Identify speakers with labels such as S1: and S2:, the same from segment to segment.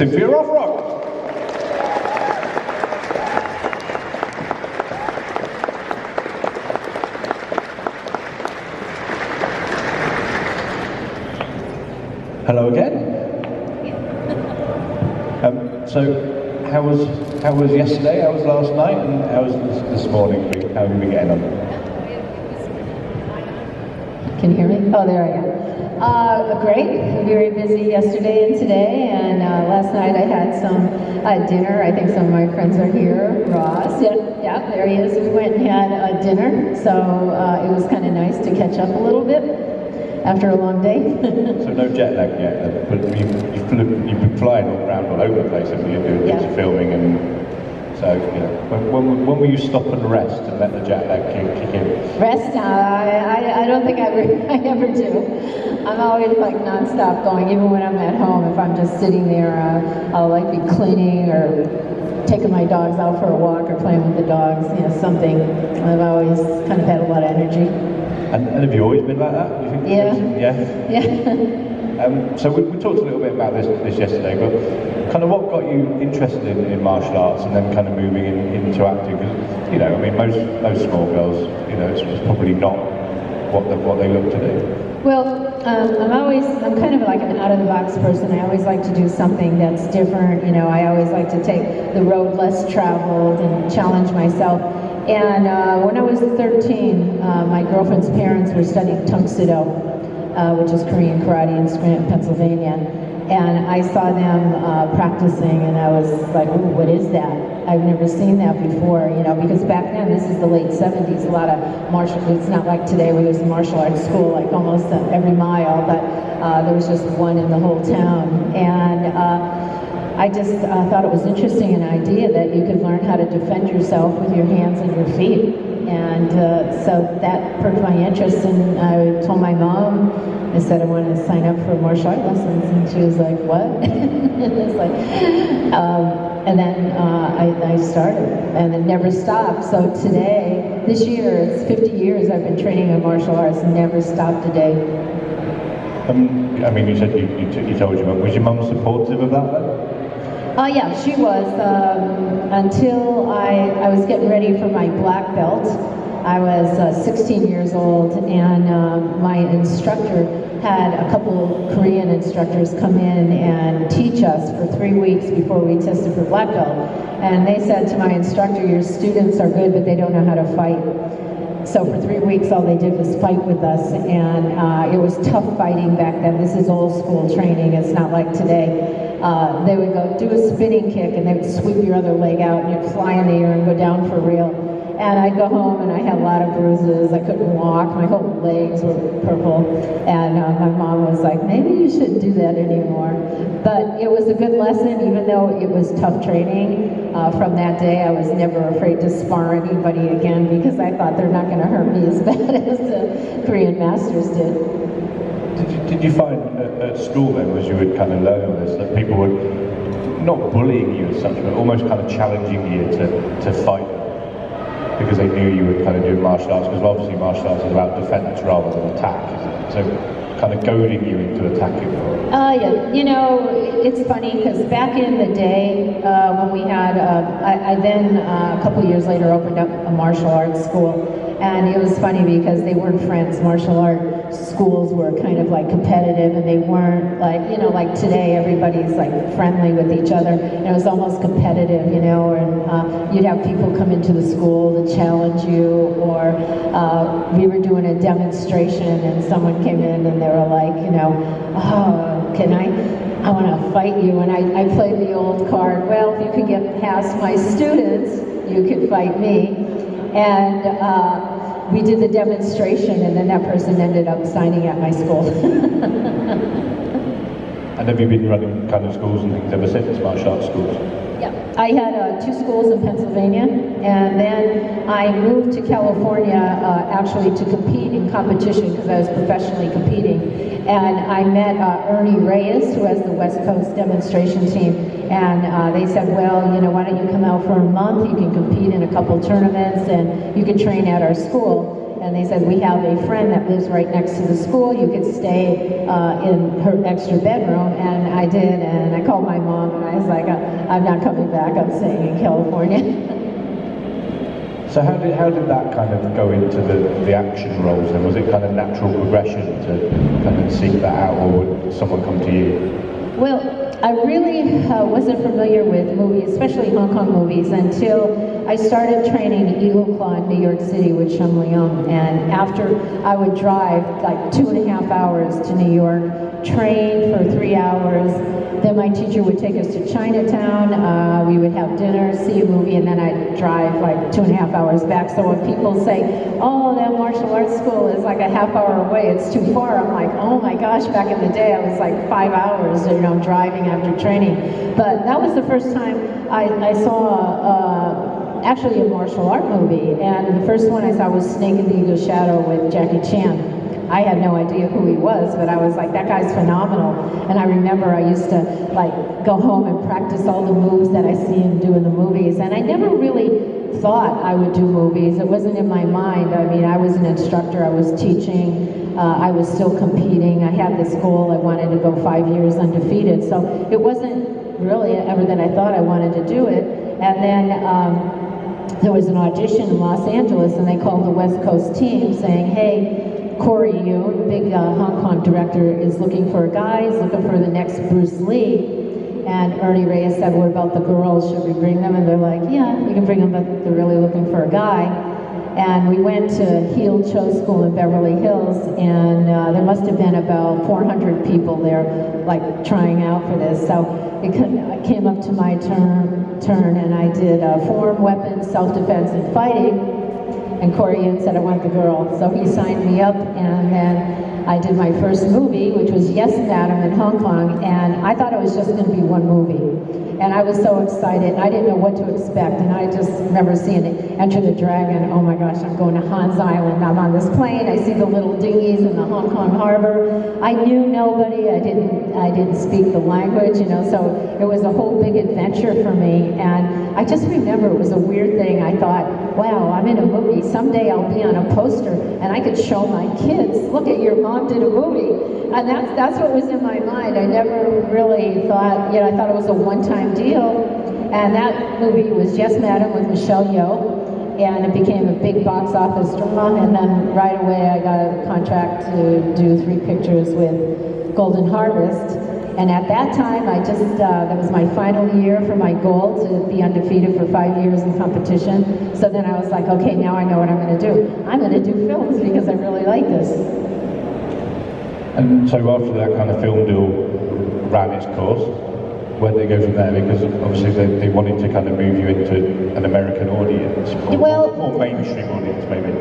S1: Cynthia Rothrock. Hello again. So, how was yesterday? How was last night? And how was this morning? How have you been getting on?
S2: Can you hear me? Oh, there I am. Great. Very busy yesterday and today. And last night I had some dinner. I think some of my friends are here. Ross, yeah, there he is. We went and had dinner. So it was kind of nice to catch up a little bit after a long day.
S1: So no jet lag yet, but you've been flying around all over the place, haven't you, doing bits of filming, and so, you know, when will you stop and rest and let the jet lag kick in?
S2: Rest? I don't think I ever do. I'm always like non-stop going, even when I'm at home. If I'm just sitting there, I'll like be cleaning or taking my dogs out for a walk or playing with the dogs, you know, something. I've always kind of had a lot of energy.
S1: And have you always been like that, do you think?
S2: Yeah.
S1: Yeah? So we talked a little bit about this yesterday, but kind of what got you interested in martial arts and then kind of moving into acting? Because, you know, I mean, most small girls, you know, it's probably not what they look to do.
S2: Well, I'm kind of like an out-of-the-box person. I always like to do something that's different. You know, I always like to take the road less traveled and challenge myself. And when I was 13, my girlfriend's parents were studying Tung Sido, which is Korean karate in Scranton, Pennsylvania. And I saw them practicing, and I was like, ooh, what is that? I've never seen that before, you know, because back then, this is the late 70s, a lot of it's not like today where there's a martial arts school like almost every mile, but there was just one in the whole town. And I just thought it was interesting, an idea that you could learn how to defend yourself with your hands and your feet. And so that perked my interest, and I told my mom, I said I wanted to sign up for martial art lessons, and she was like, what? It's like, and then I started, and it never stopped. So today, this year, it's 50 years I've been training in martial arts, and never stopped a day.
S1: I mean, you said you told your mum. Was your mum supportive of that then?
S2: Yeah, she was, until I was getting ready for my black belt. I was 16 years old, and my instructor had a couple Korean instructors come in and teach us for 3 weeks before we tested for black belt. And they said to my instructor, your students are good, but they don't know how to fight. So for 3 weeks, all they did was fight with us, and it was tough fighting back then. This is old school training. It's not like today. They would go do a spinning kick, and they would sweep your other leg out, and you'd fly in the air and go down for real. And I'd go home, and I had a lot of bruises. I couldn't walk. My whole legs were purple. And my mom was like, maybe you shouldn't do that anymore. But it was a good lesson, even though it was tough training. From that day, I was never afraid to spar anybody again, because I thought they're not going to hurt me as bad as the Korean masters did.
S1: Did you find at school then, as you would kind of learn all this, that people were not bullying you as such, but almost kind of challenging you to fight? Because they knew you were kind of doing martial arts, because obviously martial arts is about defense rather than attack, isn't it? So kind of goading you into attacking.
S2: Yeah, you know, it's funny, because back in the day, when we had, I then, a couple years later, opened up a martial arts school, and it was funny because they weren't friends. Martial arts schools were kind of like competitive, and they weren't like, you know, like today everybody's like friendly with each other, and it was almost competitive, you know, and you'd have people come into the school to challenge you, or we were doing a demonstration and someone came in and they were like, you know, oh, I want to fight you, and I played the old card, well, if you could get past my students, you could fight me. And we did the demonstration, and then that person ended up signing at my school.
S1: And have you been running kind of schools and things ever since, martial arts schools?
S2: Yeah, I had 2 schools in Pennsylvania, and then I moved to California actually to compete in competition, because I was professionally competing. And I met Ernie Reyes, who has the West Coast demonstration team, and they said, well, you know, why don't you come out for a month? You can compete in a couple tournaments, and you can train at our school. And they said, we have a friend that lives right next to the school. You could stay in her extra bedroom. And I did, and I called my mom, and I was like, I'm not coming back. I'm staying in California.
S1: So how did that kind of go into the action roles then? Was it kind of natural progression to kind of seek that out, or would someone come to you?
S2: Well, I really wasn't familiar with movies, especially Hong Kong movies, until I started training at Eagle Claw in New York City with Shum Leung. And after I would drive like 2.5 hours to New York, train for 3 hours, then my teacher would take us to Chinatown, we would have dinner, see a movie, and then I'd drive like 2.5 hours back. So when people say, oh, that martial arts school is like a half-hour away, it's too far, I'm like, oh my gosh, back in the day I was like 5 hours, driving after training. But that was the first time I saw actually a martial art movie, and the first one I saw was Snake in the Eagle's Shadow with Jackie Chan. I had no idea who he was, but I was like, that guy's phenomenal. And I remember I used to like go home and practice all the moves that I see him do in the movies. And I never really thought I would do movies. It wasn't in my mind. I mean, I was an instructor, I was teaching, I was still competing. I had this goal, I wanted to go 5 years undefeated. So it wasn't really ever that I thought I wanted to do it. And then there was an audition in Los Angeles, and they called the West Coast team saying, hey, Corey Yoon, big Hong Kong director, is looking for a guy, he's looking for the next Bruce Lee. And Ernie Reyes said, what about the girls, should we bring them? And they're like, yeah, we can bring them, but they're really looking for a guy. And we went to Heel Cho School in Beverly Hills, and there must have been about 400 people there, like, trying out for this. So it came up to my turn, and I did form, weapons, self-defense, and fighting. And Corey Yoon said, I want the girl. So he signed me up, and then I did my first movie, which was Yes, Madam in Hong Kong, and I thought it was just going to be one movie. And I was so excited, I didn't know what to expect, and I just remember seeing it, Enter the Dragon. Oh my gosh, I'm going to Hans Island, I'm on this plane, I see the little dinghies in the Hong Kong harbor. I knew nobody, I didn't speak the language, so it was a whole big adventure for me. And I just remember it was a weird thing. I thought, wow, I'm in a movie, someday I'll be on a poster, and I could show my kids, look at your mom did a movie. And that's what was in my mind. I never really thought, I thought it was a one-time deal. And that movie was Yes, Madam with Michelle Yeoh. And it became a big box office drama. And then right away I got a contract to do 3 pictures with Golden Harvest. And at that time, I just, that was my final year for my goal to be undefeated for 5 years in competition. So then I was like, okay, now I know what I'm going to do. I'm going to do films because I really like this.
S1: And so after that kind of film deal ran its course, where did they go from there? Because obviously they wanted to kind of move you into an American audience, or more mainstream audience maybe.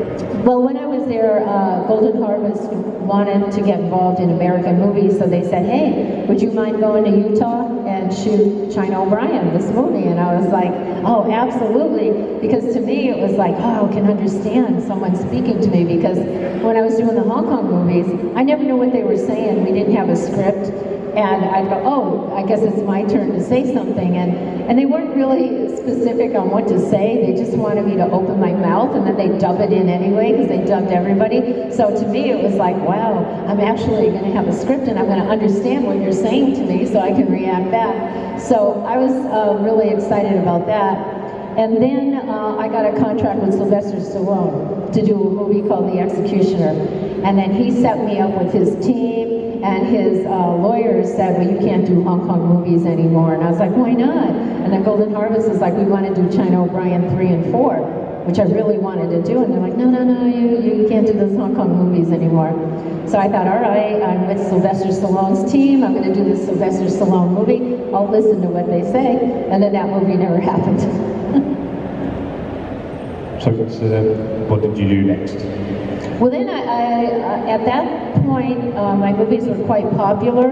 S2: Well, when I was there, Golden Harvest wanted to get involved in American movies, so they said, hey, would you mind going to Utah and shoot China O'Brien, this movie? And I was like, oh, absolutely, because to me it was like, oh, I can understand someone speaking to me, because when I was doing the Hong Kong movies, I never knew what they were saying. We didn't have a script. And I'd go, oh, I guess it's my turn to say something. And they weren't really specific on what to say. They just wanted me to open my mouth, and then they dub it in anyway, because they dubbed everybody. So to me, it was like, wow, I'm actually going to have a script, and I'm going to understand what you're saying to me so I can react back. So I was really excited about that. And then I got a contract with Sylvester Stallone to do a movie called The Executioner. And then he set me up with his team, and his lawyers said, well, you can't do Hong Kong movies anymore. And I was like, why not? And then Golden Harvest was like, we want to do China O'Brien 3 and 4, which I really wanted to do. And they're like, no, you can't do those Hong Kong movies anymore. So I thought, all right, I'm with Sylvester Stallone's team. I'm going to do this Sylvester Stallone movie. I'll listen to what they say. And then that movie never happened.
S1: So what did you do next?
S2: Well, then at that point, my movies were quite popular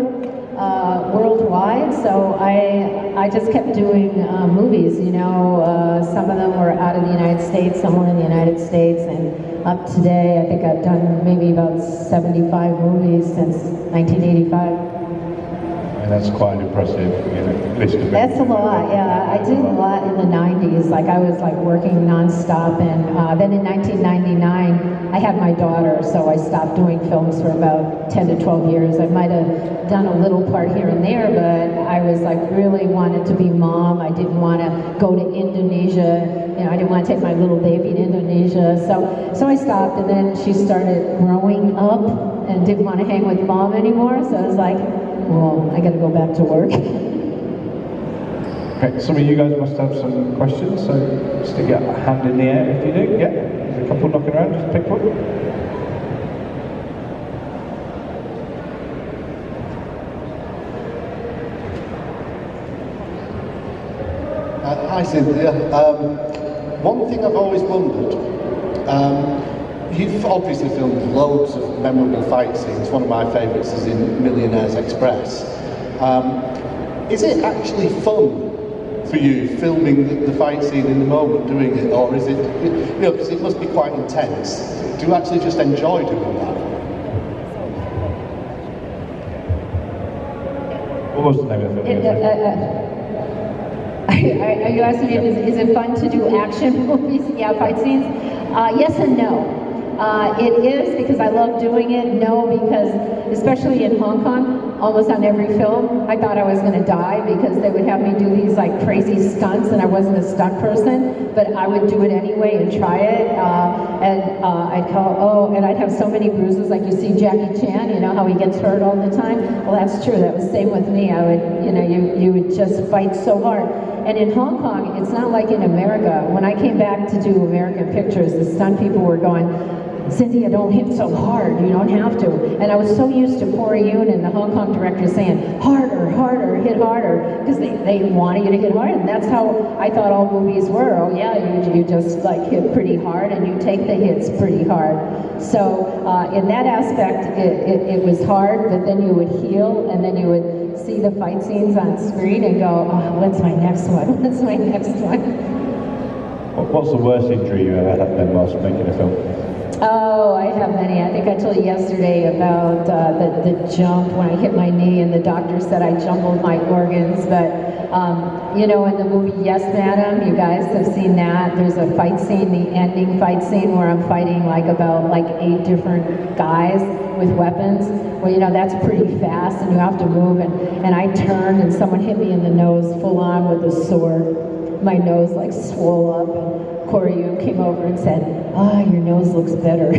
S2: worldwide, so I just kept doing movies, some of them were out of the United States, some were in the United States, and up to today, I think I've done maybe about 75 movies since 1985.
S1: that's quite an impressive, list of
S2: That's a lot, yeah. I did a lot in the 90s. Like, I was like working nonstop, and then in 1999, I had my daughter, so I stopped doing films for about 10 to 12 years. I might have done a little part here and there, but I was like really wanted to be mom. I didn't want to go to Indonesia. I didn't want to take my little baby to Indonesia. So I stopped, and then she started growing up and didn't want to hang with mom anymore. So I was like, well, I got to go back to work.
S1: Okay, some of you guys must have some questions, so stick a hand in the air if you do. Yeah, there's a couple knocking around, just pick one.
S3: Hi Cynthia. One thing I've always wondered, you've obviously filmed loads of memorable fight scenes. One of my favourites is in Millionaire's Express. Is it actually fun for you filming the fight scene in the moment, doing it, or is it, because it must be quite intense. Do you actually just enjoy doing that?
S1: What was the name of the film?
S2: Are you asking me, is it fun to do action movies? Yeah, fight scenes? Yes and no. It is because I love doing it. No, because especially in Hong Kong, almost on every film, I thought I was going to die because they would have me do these like crazy stunts, and I wasn't a stunt person, but I would do it anyway and try it. And I'd have so many bruises, like you see Jackie Chan, how he gets hurt all the time. Well, that's true. That was the same with me. I would, you would just fight so hard. And in Hong Kong, it's not like in America. When I came back to do American pictures, the stunt people were going, Cynthia, don't hit so hard, you don't have to. And I was so used to Corey Yoon and the Hong Kong director saying, harder, harder, hit harder, because they wanted you to hit hard, and that's how I thought all movies were. Oh yeah, you just like hit pretty hard, and you take the hits pretty hard. So in that aspect, it was hard, but then you would heal, and then you would see the fight scenes on screen and go, oh, when's my next one? When's my next one?
S1: What's the worst injury you ever had then whilst making a film?
S2: Oh, I have many. I think I told you yesterday about the jump when I hit my knee, and the doctor said I jumbled my organs. But, in the movie Yes, Madam, you guys have seen that. There's a fight scene, the ending fight scene, where I'm fighting about 8 different guys with weapons. Well, that's pretty fast, and you have to move. And I turned, and someone hit me in the nose full on with a sword. My nose swole up, and Corey Yoon came over and said, your nose looks better.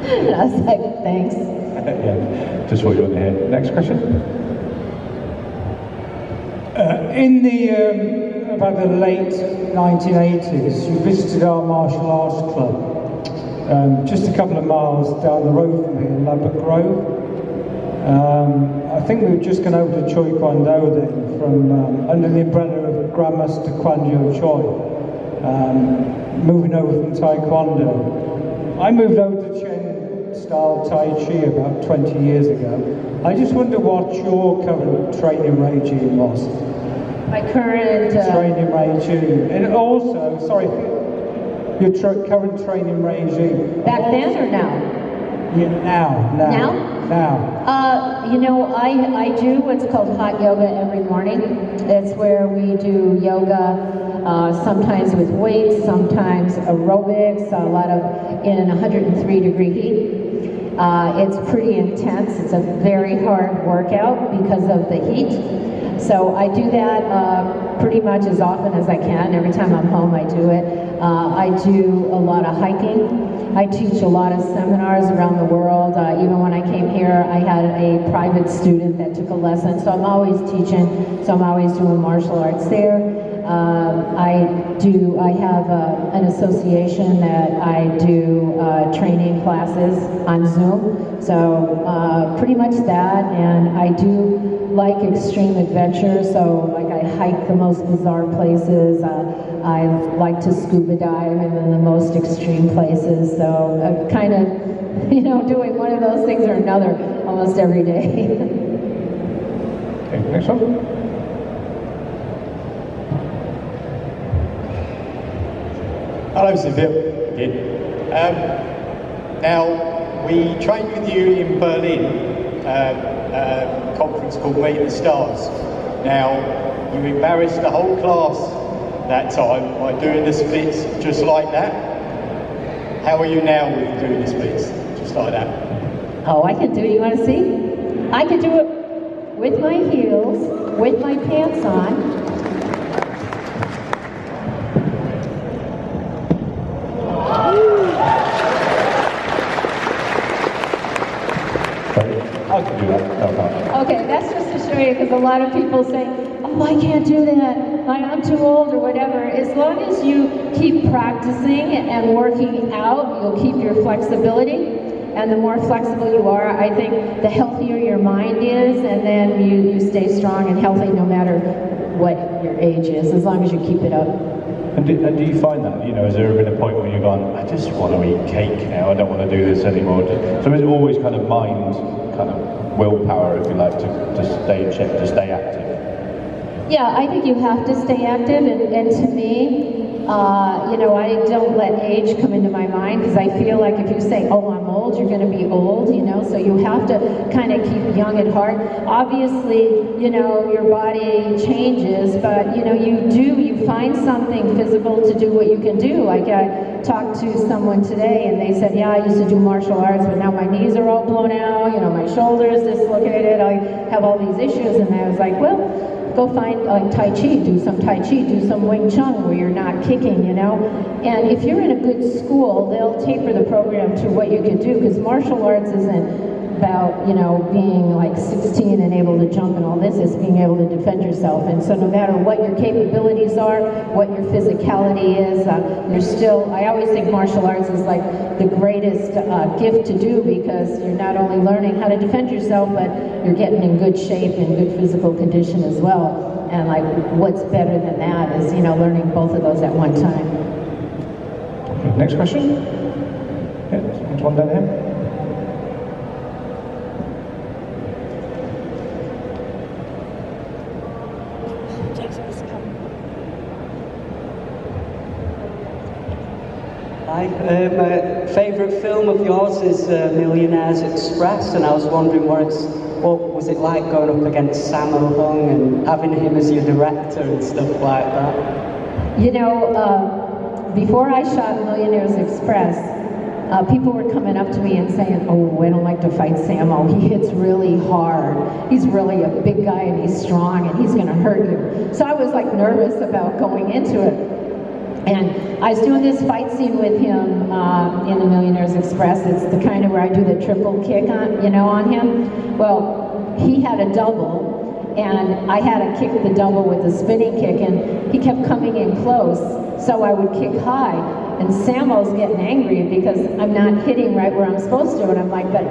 S2: And I was like, thanks.
S1: Yeah, just what you want to hear. Next question.
S4: In the about the late 1980s, you visited our martial arts club, just a couple of miles down the road from here in Ladbroke Grove. I think we were just going over to Choi Kwan Do then, from under the umbrella of Grandmaster Kwan Jo Choi, moving over from Taekwondo. I moved over to Chen style Tai Chi about 20 years ago. I just wonder what your current training regime was.
S2: My current
S4: training regime, and also, your current training regime.
S2: Back then or now?
S4: Yeah, now.
S2: Now? I do what's called hot yoga every morning. It's where we do yoga, sometimes with weights, sometimes aerobics, a lot of in 103-degree heat. It's pretty intense. It's a very hard workout because of the heat. So I do that pretty much as often as I can. Every time I'm home, I do it. I do a lot of hiking. I teach a lot of seminars around the world. Even when I came here, I had a private student that took a lesson. So I'm always teaching. So I'm always doing martial arts there. I have an association that I do training classes on Zoom. So pretty much that, and I do like extreme adventure. So I hike the most bizarre places. I like to scuba dive in the most extreme places. So I'm kind of, doing one of those things or another almost every day.
S1: Okay, next one.
S5: Hello, Cynthia. Now, we trained with you in Berlin conference called Meet the Stars. Now, you embarrassed the whole class that time by doing the splits just like that. How are you now with doing the splits just like that?
S2: Oh, I can do it. You want to see? I can do it with my heels, with my pants on.
S1: I can do that. No.
S2: Okay, that's just to show you, because a lot of people say, oh, I can't do that, I'm too old or whatever. As long as you keep practicing and working out, you'll keep your flexibility. And the more flexible you are, I think the healthier your mind is, and then you stay strong and healthy no matter what your age is, as long as you keep it up.
S1: And do you find that, has there ever been a point where you've gone, I just want to eat cake now, I don't want to do this anymore? So is it always kind of mind, kind of willpower, if you like, to stay in shape, to stay active?
S2: Yeah, I think you have to stay active, and to me, I don't let age come into my mind, because I feel like if you say, oh, I'm old, you're going to be old, so you have to kind of keep young at heart. Obviously, your body changes, but, you find something physical to do what you can do. Like I talked to someone today, and they said, yeah, I used to do martial arts, but now my knees are all blown out, my shoulders dislocated, I have all these issues, and I was like, well, go find Tai Chi, do some Tai Chi, do some Wing Chun where you're not kicking, And if you're in a good school, they'll taper the program to what you can do, because martial arts isn't about, being like 16 and able to jump and all this. It's being able to defend yourself. And so no matter what your capabilities are, what your physicality is, I always think martial arts is like the greatest gift to do, because you're not only learning how to defend yourself, but you're getting in good shape and good physical condition as well. And like, what's better than that is, learning both of those at one time.
S1: Okay, next question. Yeah, there's one down here.
S6: Hi, my favourite film of yours is Millionaire's Express, and I was wondering what was it like going up against Sammo Hung and having him as your director and stuff like that?
S2: Before I shot Millionaire's Express, people were coming up to me and saying, oh, I don't like to fight Sammo. He hits really hard. He's really a big guy and he's strong and he's going to hurt you. So I was like nervous about going into it. And I was doing this fight scene with him in the Millionaire's Express. It's the kind of where I do the triple kick on him. Well, he had a double, and I had to kick the double with a spinning kick, and he kept coming in close, so I would kick high. And Sammo's getting angry because I'm not hitting right where I'm supposed to, and I'm like, but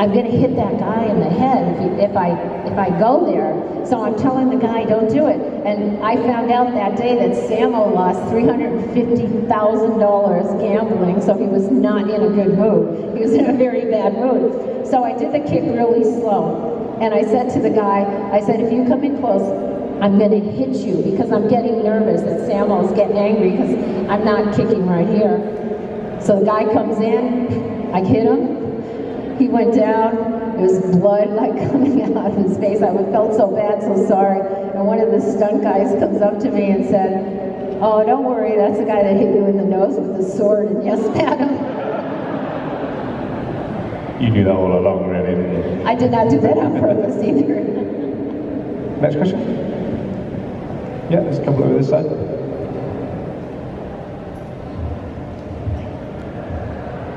S2: I'm going to hit that guy in the head if I go there. So I'm telling the guy, don't do it. And I found out that day that Sammo lost $350,000 gambling, so he was not in a good mood. He was in a very bad mood. So I did the kick really slow. And I said to the guy, if you come in close, I'm going to hit you, because I'm getting nervous that Sammo's getting angry because I'm not kicking right here. So the guy comes in, I hit him, he went down, there was blood like coming out of his face. I felt so bad, so sorry. And one of the stunt guys comes up to me and said, oh, don't worry, that's the guy that hit you in the nose with the sword, and yes, madam.
S1: You knew that all along, really, didn't you?
S2: I did not do that on purpose either.
S1: Next question. Yeah, there's a couple over this side.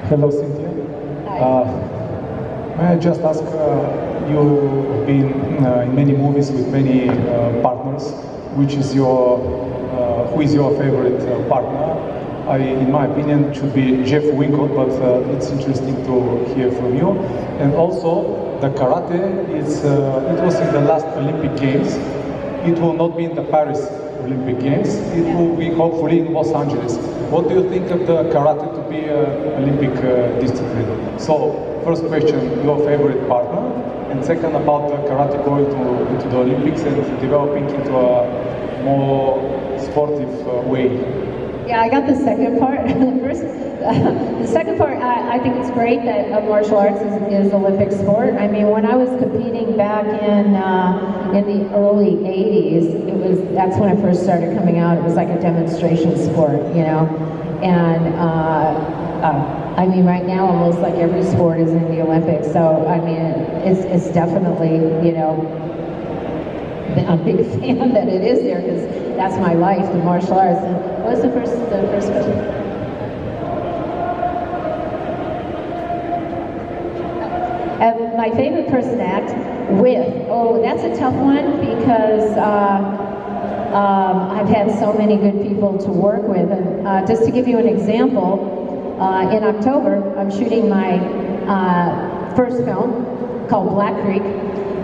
S7: Hello, Cynthia.
S2: Hi.
S7: May I just ask, you've been in many movies with many partners. Who is your favorite partner? In my opinion, it should be Jeff Winkle, but it's interesting to hear from you. And also, the karate it was in the last Olympic Games. It will not be in the Paris Olympic Games. It will be hopefully in Los Angeles. What do you think of the karate to be an Olympic discipline? So, first question, your favorite partner, and second about the karate going into the Olympics and developing into a more sportive way.
S2: Yeah, I got the second part. The second part, I think it's great that martial arts is Olympic sport. I mean, when I was competing back in the early '80s, that's when it first started coming out. It was like a demonstration sport, you know. And I mean, right now, almost like every sport is in the Olympics. So I mean, it's definitely, you know, I'm a big fan that it is there because that's my life, the martial arts. And what was the first question? My favorite person to act with, oh, that's a tough one because I've had so many good people to work with. And just to give you an example, in October, I'm shooting my first film called Black Creek.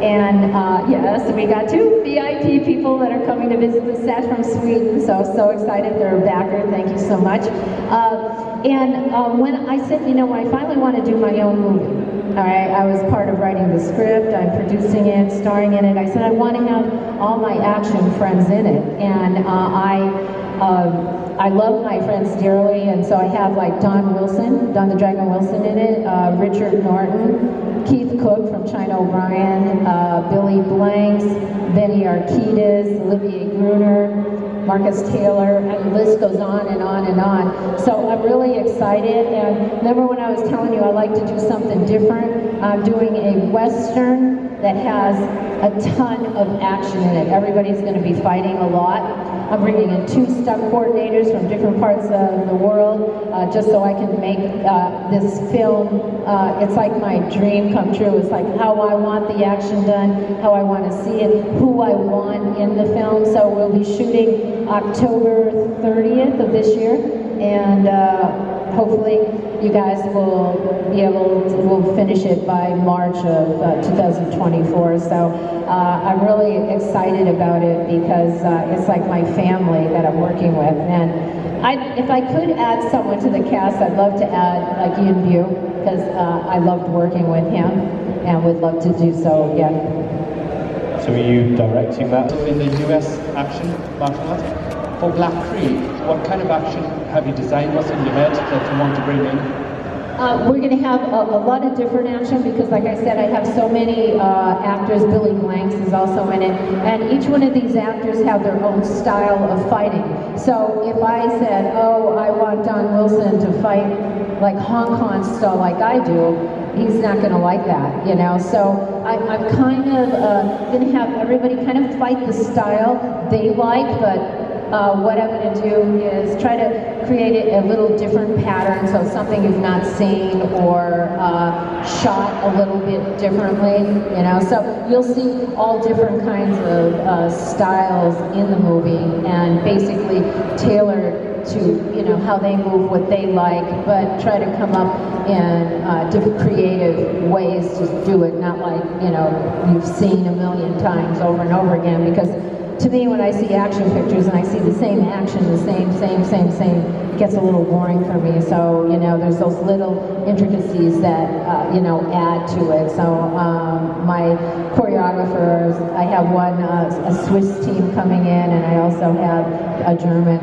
S2: And yes, we got 2 VIP people that are coming to visit the set from Sweden, so excited. They're a backer, thank you so much. When I said, you know, when I finally want to do my own movie, all right, I was part of writing the script, I'm producing it, starring in it. I said I want to have all my action friends in it, and I love my friends dearly, and so I have like Don the Dragon Wilson in it, Richard Norton, Keith Cook from China O'Brien, Billy Blanks, Benny Arquidez, Olivier Gruner, Marcus Taylor, and the list goes on and on and on. So I'm really excited, and remember when I was telling you I like to do something different? I'm doing a Western that has a ton of action in it. Everybody's going to be fighting a lot. I'm bringing in 2 stunt coordinators from different parts of the world, just so I can make this film, it's like my dream come true. It's like how I want the action done, how I want to see it, who I want in the film. So we'll be shooting October 30th of this year, and hopefully you guys will be we'll finish it by March of 2024. So I'm really excited about it because it's like my family that I'm working with. And if I could add someone to the cast, I'd love to add like Ian Bew, because I loved working with him and would love to do so again.
S1: So are you directing that?
S8: In the US action martial arts. For Black Creek, what kind of action have you designed? What's in your head that you want to bring in?
S2: We're going to have a lot of different action because, like I said, I have so many actors. Billy Blanks is also in it, and each one of these actors have their own style of fighting. So if I said, oh, I want Don Wilson to fight like Hong Kong style like I do, he's not going to like that, you know. So I'm kind of going to have everybody kind of fight the style they like, but what I'm going to do is try to create a little different pattern, so something you've not seen or shot a little bit differently, you know. So you'll see all different kinds of styles in the movie, and basically tailored to, you know, how they move, what they like, but try to come up in different creative ways to do it, not like, you know, you've seen a million times over and over again. Because to me, when I see action pictures and I see the same action, the same, it gets a little boring for me. So, you know, there's those little intricacies that, you know, add to it. So my choreographers, I have one, a Swiss team coming in, and I also have a German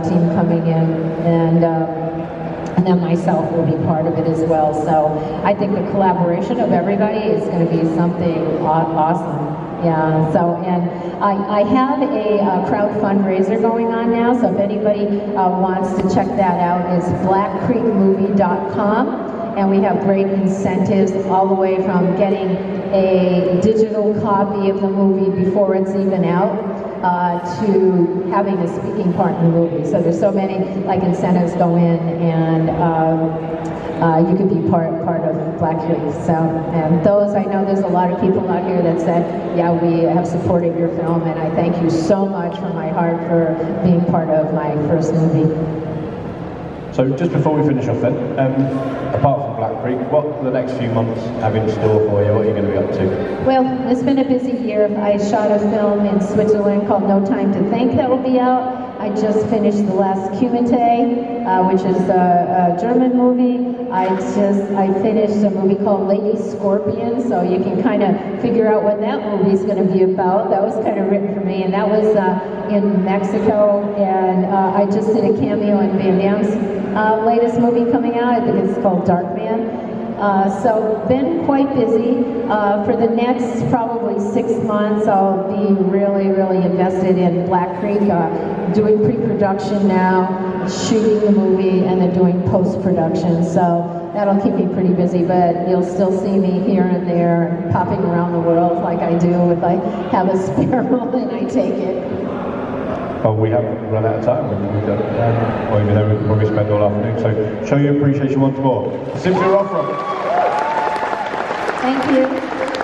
S2: team coming in, and then myself will be part of it as well. So I think the collaboration of everybody is going to be something awesome. Yeah, so, and I have a crowd fundraiser going on now, so if anybody wants to check that out, it's blackcreekmovie.com. And we have great incentives all the way from getting a digital copy of the movie before it's even out to having a speaking part in the movie. So there's so many like incentives go in, and you could be part of Black Creek. So, and those, I know there's a lot of people out here that said, yeah, we have supported your film, and I thank you so much from my heart for being part of my first movie.
S1: So just before we finish off then, apart from Black Creek, what the next few months have in store for you? What are you going to be up to?
S2: Well, it's been a busy year. I shot a film in Switzerland called No Time to Think that will be out. I just finished The Last Kumite, which is a German movie. I finished a movie called Lady Scorpion, so you can kind of figure out what that movie's going to be about. That was kind of written for me. me, and that was in Mexico, and I just did a cameo in Van Damme's latest movie coming out. I think it's called Dark Man. So been quite busy. For the next probably 6 months, I'll be really, really invested in Black Creek, doing pre-production now, shooting the movie, and then doing post-production. So that'll keep me pretty busy, but you'll still see me here and there, popping around the world like I do if I have a spare moment, I take it.
S1: Well, we have run out of time. We've got, well, even though we could probably spend all afternoon. So show your appreciation once more. Cynthia Rothrock.
S2: Thank you.